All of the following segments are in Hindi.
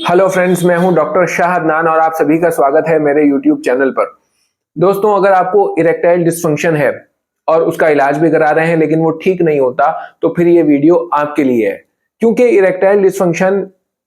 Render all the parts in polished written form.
हेलो फ्रेंड्स, मैं हूं डॉक्टर शाह अदनान और आप सभी का स्वागत है मेरे यूट्यूब चैनल पर। दोस्तों, अगर आपको इरेक्टाइल डिस्फंक्शन है और उसका इलाज भी करा रहे हैं लेकिन वो ठीक नहीं होता, तो फिर ये वीडियो आपके लिए है। क्योंकि इरेक्टाइल डिस्फंक्शन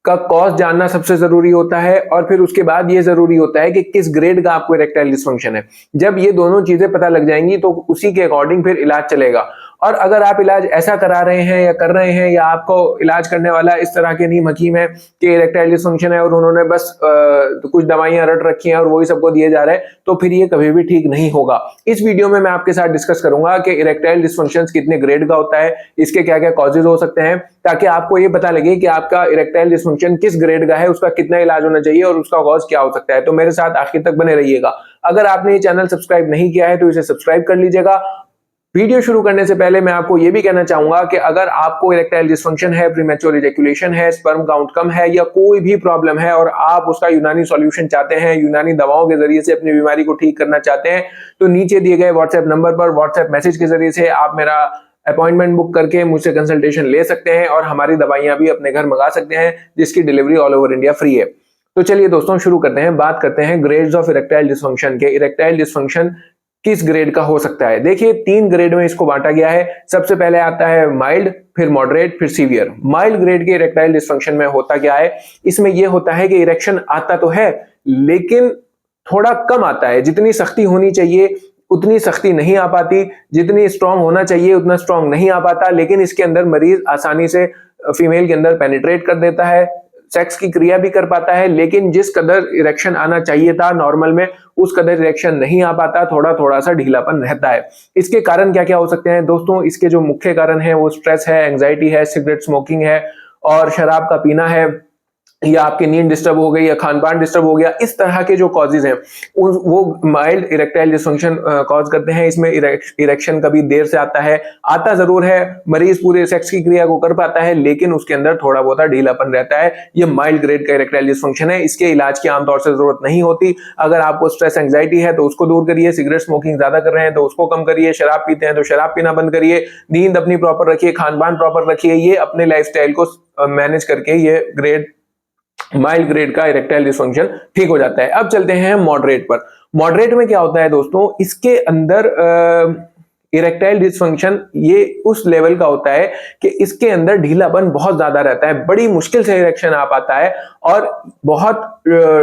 का कॉज जानना सबसे जरूरी होता है और फिर उसके बाद ये जरूरी होता है कि किस ग्रेड का आपको इरेक्टाइल डिस्फंक्शन है। जब ये दोनों चीजें पता लग जाएंगी तो उसी के अकॉर्डिंग फिर इलाज चलेगा। और अगर आप इलाज ऐसा करा रहे हैं या कर रहे हैं, या आपको इलाज करने वाला इस तरह के नीम हकीम है कि इरेक्टाइल डिस्फंक्शन है और उन्होंने बस कुछ दवाइयां रट रखी हैं और वही सबको दिए जा रहे हैं, तो फिर ये कभी भी ठीक नहीं होगा। इस वीडियो में मैं आपके साथ डिस्कस करूंगा कि इरेक्टाइल डिस्फंक्शन कितने ग्रेड का होता है, इसके क्या क्या कॉजेज हो सकते हैं, ताकि आपको ये पता लगे कि आपका इरेक्टाइल डिस्फंक्शन किस ग्रेड का है, उसका कितना इलाज होना चाहिए और उसका कॉज क्या हो सकता है। तो मेरे साथ आखिर तक बने रहिएगा। अगर आपने ये चैनल सब्सक्राइब नहीं किया है तो इसे सब्सक्राइब कर लीजिएगा। वीडियो शुरू करने से पहले मैं आपको यह भी कहना चाहूंगा कि अगर आपको इरेक्टाइल डिस्फंक्शन है, प्रीमेच्योर इजैक्यूलेशन है, स्पर्म काउंट कम है या कोई भी प्रॉब्लम है और आप उसका यूनानी सॉल्यूशन चाहते हैं, यूनानी दवाओं के जरिए से अपनी बीमारी को ठीक करना चाहते हैं, तो नीचे दिए गए व्हाट्सएप नंबर पर व्हाट्सएप मैसेज के जरिए से आप मेरा अपॉइंटमेंट बुक करके मुझसे कंसल्टेशन ले सकते हैं और हमारी दवाइयां भी अपने घर मंगा सकते हैं, जिसकी delivery all over India free है। तो चलिए दोस्तों, शुरू करते हैं। बात करते हैं ग्रेड्स ऑफ इरेक्टाइल डिस्फंक्शन के। इरेक्टाइल डिस्फंक्शन किस ग्रेड का हो सकता है? देखिए, 3 ग्रेड में इसको बांटा गया है। सबसे पहले आता है माइल्ड, फिर मॉडरेट, फिर सीवियर। माइल्ड ग्रेड के इरेक्टाइल डिस्फंक्शन में होता क्या है? इसमें यह होता है कि इरेक्शन आता तो है लेकिन थोड़ा कम आता है। जितनी सख्ती होनी चाहिए उतनी सख्ती नहीं आ पाती, जितनी स्ट्रांग होना चाहिए उतना स्ट्रांग नहीं आ पाता, लेकिन इसके अंदर मरीज आसानी से फीमेल के अंदर पेनिट्रेट कर देता है, सेक्स की क्रिया भी कर पाता है, लेकिन जिस कदर इरेक्शन आना चाहिए था नॉर्मल में, उस कदर इरेक्शन नहीं आ पाता, थोड़ा थोड़ा सा ढीलापन रहता है। इसके कारण क्या क्या हो सकते हैं दोस्तों? इसके जो मुख्य कारण है वो स्ट्रेस है, एंजाइटी है, सिगरेट स्मोकिंग है और शराब का पीना है, या आपकी नींद डिस्टर्ब हो गई या खान पान डिस्टर्ब हो गया। इस तरह के जो कॉजेज हैं वो माइल्ड इरेक्टाइल डिस्फंक्शन कॉज करते हैं। इसमें इरेक्शन कभी देर से आता है, आता जरूर है, मरीज पूरे सेक्स की क्रिया को कर पाता है, लेकिन उसके अंदर थोड़ा बहुत ढीलापन रहता है। ये माइल्ड ग्रेड का इरेक्टाइल डिस्फंक्शन है। इसके इलाज की आमतौर से जरूरत नहीं होती। अगर आपको स्ट्रेस एंजाइटी है तो उसको दूर करिए, सिगरेट स्मोकिंग ज्यादा कर रहे हैं तो उसको कम करिए, शराब पीते हैं तो शराब पीना बंद करिए, नींद अपनी प्रॉपर रखिए, खान पान प्रॉपर रखिए। ये अपने लाइफस्टाइल को मैनेज करके ये ग्रेड माइल्ड ग्रेड का इरेक्टाइल डिस्फंक्शन ठीक हो जाता है। अब चलते हैं मॉडरेट पर। मॉडरेट में क्या होता है दोस्तों? इसके अंदर इरेक्टाइल डिस्फंक्शन ये उस लेवल का होता है कि इसके अंदर ढीलापन बहुत ज्यादा रहता है, बड़ी मुश्किल से इरेक्शन आ पाता है और बहुत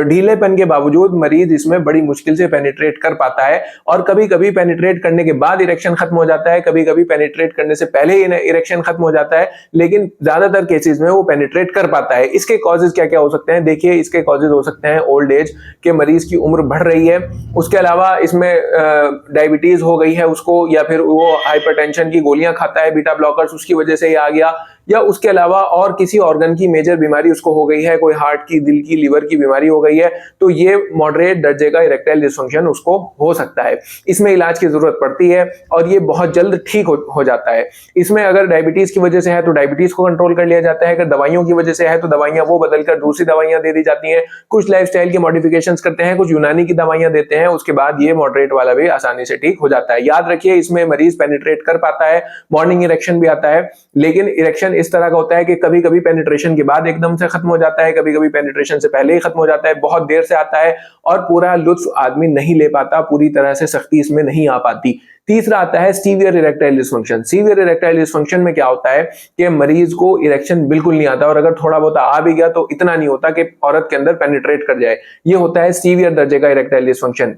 ढीलेपन के बावजूद मरीज इसमें बड़ी मुश्किल से पेनिट्रेट कर पाता है। और कभी कभी पेनिट्रेट करने के बाद इरेक्शन खत्म हो जाता है, कभी कभी पेनिट्रेट करने से पहले ही इरेक्शन खत्म हो जाता है, लेकिन ज्यादातर केसेस में वो पेनिट्रेट कर पाता है। इसके कॉजेज क्या क्या हो सकते हैं? देखिए, इसके कॉजेज हो सकते हैं ओल्ड एज के, मरीज की उम्र बढ़ रही है, उसके अलावा इसमें डायबिटीज हो गई है उसको, या फिर वो हाइपरटेंशन की गोलियां खाता है, बीटा ब्लॉकर्स, उसकी वजह से ये आ गया, या उसके अलावा और किसी ऑर्गन की मेजर बीमारी उसको हो गई है, कोई हार्ट की, दिल की, लीवर की बीमारी हो गई है, तो ये मॉडरेट दर्जे का इरेक्टाइल डिस्फंक्शन उसको हो सकता है। इसमें इलाज की जरूरत पड़ती है और ये बहुत जल्द ठीक हो जाता है। इसमें अगर डायबिटीज की वजह से है तो डायबिटीज को कंट्रोल कर लिया जाता है, अगर दवाइयों की वजह से है तो दवाइयां वो बदलकर दूसरी दवाइयां दे दी जाती हैं, कुछ लाइफस्टाइल के मॉडिफिकेशंस करते हैं, कुछ यूनानी की दवाइयां देते हैं, उसके बाद ये मॉडरेट वाला भी आसानी से ठीक हो जाता है। याद रखिए, इसमें मरीज पेनिट्रेट कर पाता है, मॉर्निंग इरेक्शन भी आता है, लेकिन इरेक्शन इस तरह का होता है कि कभी कभी पेनिट्रेशन के बाद एकदम से खत्म हो जाता है, कभी कभी पेनिट्रेशन से पहले ही खत्म हो जाता है, बहुत देर से आता है और पूरा लुत्फ आदमी नहीं ले पाता, पूरी तरह से सख्ती इसमें नहीं आ पाती। तीसरा आता है severe erectile dysfunction. Severe erectile dysfunction में क्या होता है कि मरीज को इरेक्शन बिल्कुल नहीं आता, और अगर थोड़ा बहुत आ भी गया तो इतना नहीं होता कि औरत के अंदर पेनिट्रेट कर जाए। ये होता है सीवियर दर्जे का इरेक्टाइल डिस्फंक्शन।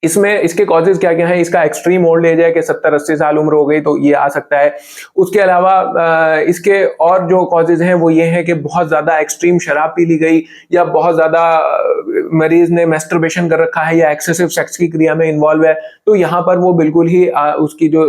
इसमें इसके कॉजेज क्या क्या हैं? इसका एक्सट्रीम ओल्ड एज है कि 70-80 साल उम्र हो गई तो ये आ सकता है। उसके अलावा इसके और जो कॉजेज हैं वो ये है कि बहुत ज्यादा एक्सट्रीम शराब पी ली गई, या बहुत ज्यादा मरीज ने मैस्टरबेशन कर रखा है, या एक्सेसिव सेक्स की क्रिया में इन्वॉल्व है, तो यहाँ पर वो बिल्कुल ही उसकी जो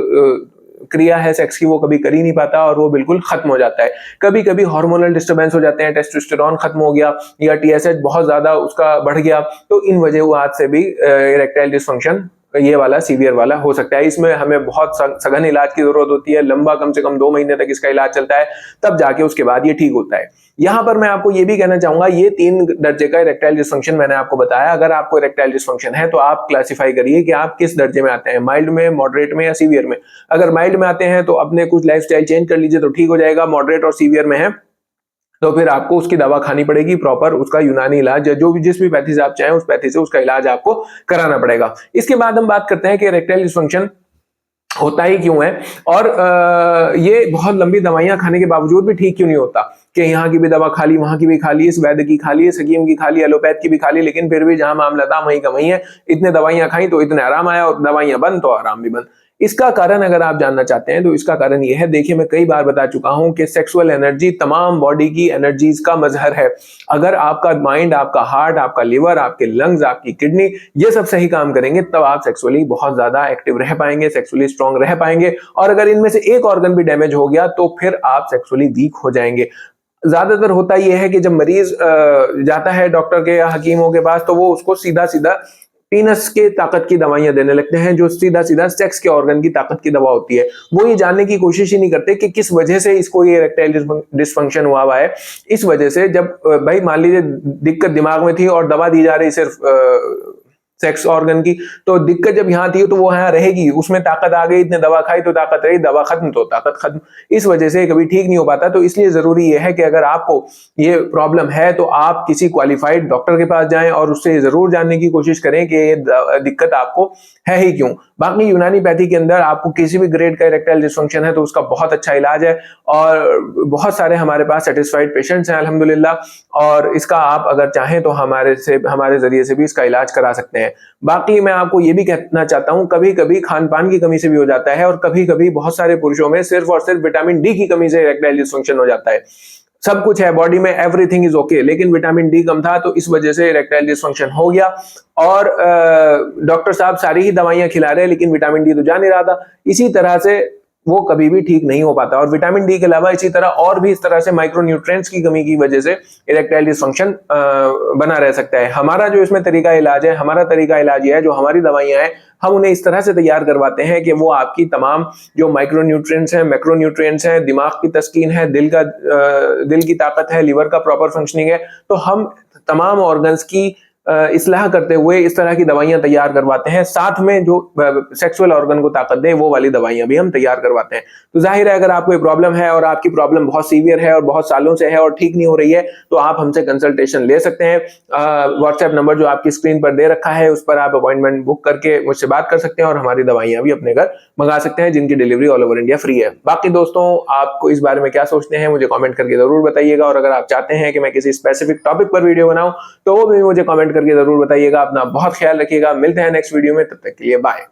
क्रिया है सेक्स की वो कभी कर ही नहीं पाता और वो बिल्कुल खत्म हो जाता है। कभी कभी हार्मोनल डिस्टर्बेंस हो जाते हैं, टेस्टोस्टेरोन खत्म हो गया या टीएसएच बहुत ज्यादा उसका बढ़ गया, तो इन वजह से भी इरेक्टाइल डिस्फंक्शन ये वाला सीवियर वाला हो सकता है। इसमें हमें बहुत सघन इलाज की जरूरत होती है, लंबा, कम से कम 2 महीने तक इसका इलाज चलता है, तब जाके उसके बाद ये ठीक होता है। यहां पर मैं आपको ये भी कहना चाहूंगा, ये 3 दर्जे का इरेक्टाइल डिस्फंक्शन मैंने आपको बताया। अगर आपको इरेक्टाइल डिस्फंक्शन है तो आप क्लासिफाई करिए कि आप किस दर्जे में आते हैं, माइल्ड में, मॉडरेट में या सीवियर में। अगर माइल्ड में आते हैं तो अपने कुछ लाइफस्टाइल चेंज कर लीजिए तो ठीक हो जाएगा, मॉडरेट और सीवियर में है तो फिर आपको उसकी दवा खानी पड़ेगी प्रॉपर, उसका यूनानी इलाज जो भी जिस भी पैथी से आप चाहें उस पैथी से उसका इलाज आपको कराना पड़ेगा। इसके बाद हम बात करते हैं कि इरेक्टाइल डिस्फंक्शन होता ही क्यों है और ये बहुत लंबी दवाइयां खाने के बावजूद भी ठीक क्यों नहीं होता कि यहाँ की भी दवा खा ली, वहां की भी खा ली, इस वैद्य की खा ली, इस हकीम की खा ली, एलोपैथ की भी खा ली, लेकिन फिर भी जहां मामला था वहीं का वहीं है। इतने दवाइयां खाई तो इतने आराम आया और दवाइयां बंद तो आराम भी बंद। इसका कारण अगर आप जानना चाहते हैं तो इसका कारण यह है, देखिए मैं कई बार बता चुका हूं कि सेक्सुअल एनर्जी तमाम बॉडी की एनर्जीज का मजहर है। अगर आपका माइंड, आपका हार्ट, आपका लिवर, आपके लंग्स, आपकी किडनी ये सब सही काम करेंगे तब आप सेक्सुअली बहुत ज्यादा एक्टिव रह पाएंगे, सेक्सुअली स्ट्रांग रह पाएंगे। और अगर इनमें से एक ऑर्गन भी डैमेज हो गया तो फिर आप सेक्सुअली वीक हो जाएंगे। ज्यादातर होता यह है कि जब मरीज जाता है डॉक्टर के या हकीमों के पास तो वो उसको सीधा सीधा पीनस के ताकत की दवाइयां देने लगते हैं, जो सीधा सीधा सेक्स के ऑर्गन की ताकत की दवा होती है। वो ये जानने की कोशिश ही नहीं करते कि किस वजह से इसको ये इरेक्टाइल डिस्फंक्शन हुआ है। इस वजह से जब भाई मान लीजिए दिक्कत दिमाग में थी और दवा दी जा रही सिर्फ सेक्स ऑर्गन की, तो दिक्कत जब यहां थी तो वो यहां रहेगी, उसमें ताकत आ गई, इतने दवा खाई तो ताकत रही, दवा खत्म तो ताकत खत्म। इस वजह से कभी ठीक नहीं हो पाता। तो इसलिए जरूरी यह है कि अगर आपको ये प्रॉब्लम है तो आप किसी क्वालिफाइड डॉक्टर के पास जाएं और उससे जरूर जानने की कोशिश करें कि ये दिक्कत आपको है ही क्यों। बाकी यूनानी पैथी के अंदर आपको किसी भी ग्रेड का इरेक्टाइल डिस्फंक्शन है तो उसका बहुत अच्छा इलाज है और बहुत सारे हमारे पास सेटिस्फाइड पेशेंट्स हैं अल्हम्दुलिल्लाह। और इसका आप अगर चाहें तो हमारे जरिए से भी इसका इलाज करा सकते हैं। बाकी मैं आपको ये भी कहना चाहता हूं, कभी कभी खान पान की कमी से भी हो जाता है और कभी कभी बहुत सारे पुरुषों में सिर्फ और सिर्फ विटामिन डी की कमी से इरेक्टाइल डिस्फंक्शन हो जाता है। सब कुछ है बॉडी में, एवरीथिंग इज ओके, लेकिन विटामिन डी कम था तो इस वजह से इरेक्टाइल डिस्फंक्शन हो गया। और डॉक्टर साहब सारी ही दवाइयां खिला रहे हैं लेकिन विटामिन डी तो जा नहीं रहा था। इसी तरह से वो कभी भी ठीक नहीं हो पाता। और विटामिन डी के अलावा इसी तरह और भी इस तरह से माइक्रो न्यूट्रिएंट्स की कमी की वजह से इरेक्टाइल डिस्फंक्शन बना रह सकता है। हमारा जो इसमें तरीका इलाज है, हमारा तरीका इलाज ये है, जो हमारी दवाइयां हैं हम उन्हें इस तरह से तैयार करवाते हैं कि वो आपकी तमाम जो माइक्रो न्यूट्रिएंट्स हैं, मैक्रो न्यूट्रिएंट्स हैं, दिमाग की तस्कीन है, दिल की ताकत है, लिवर का प्रॉपर फंक्शनिंग है, तो हम तमाम ऑर्गन्स की इस्लाह करते हुए इस तरह की दवाइयां तैयार करवाते हैं। साथ में जो सेक्सुअल ऑर्गन को ताकत दे वो वाली दवाइयां भी हम तैयार करवाते हैं। तो जाहिर है अगर आपको प्रॉब्लम है और आपकी प्रॉब्लम बहुत सीवियर है और बहुत सालों से है और ठीक नहीं हो रही है तो आप हमसे कंसल्टेशन ले सकते हैं। व्हाट्सएप नंबर जो आपकी स्क्रीन पर दे रखा है उस पर आप अपॉइंटमेंट बुक करके मुझसे बात कर सकते हैं और हमारी दवाइयां भी अपने घर मंगा सकते हैं, जिनकी delivery all over India free है। बाकी दोस्तों आपको इस बारे में क्या सोचते हैं मुझे कमेंट करके जरूर बताइएगा। और अगर आप चाहते हैं कि मैं किसी स्पेसिफिक टॉपिक पर वीडियो बनाऊं तो वो भी मुझे कमेंट करके जरूर बताइएगा। अपना बहुत ख्याल रखिएगा, मिलते हैं नेक्स्ट वीडियो में, तब तक के लिए बाय।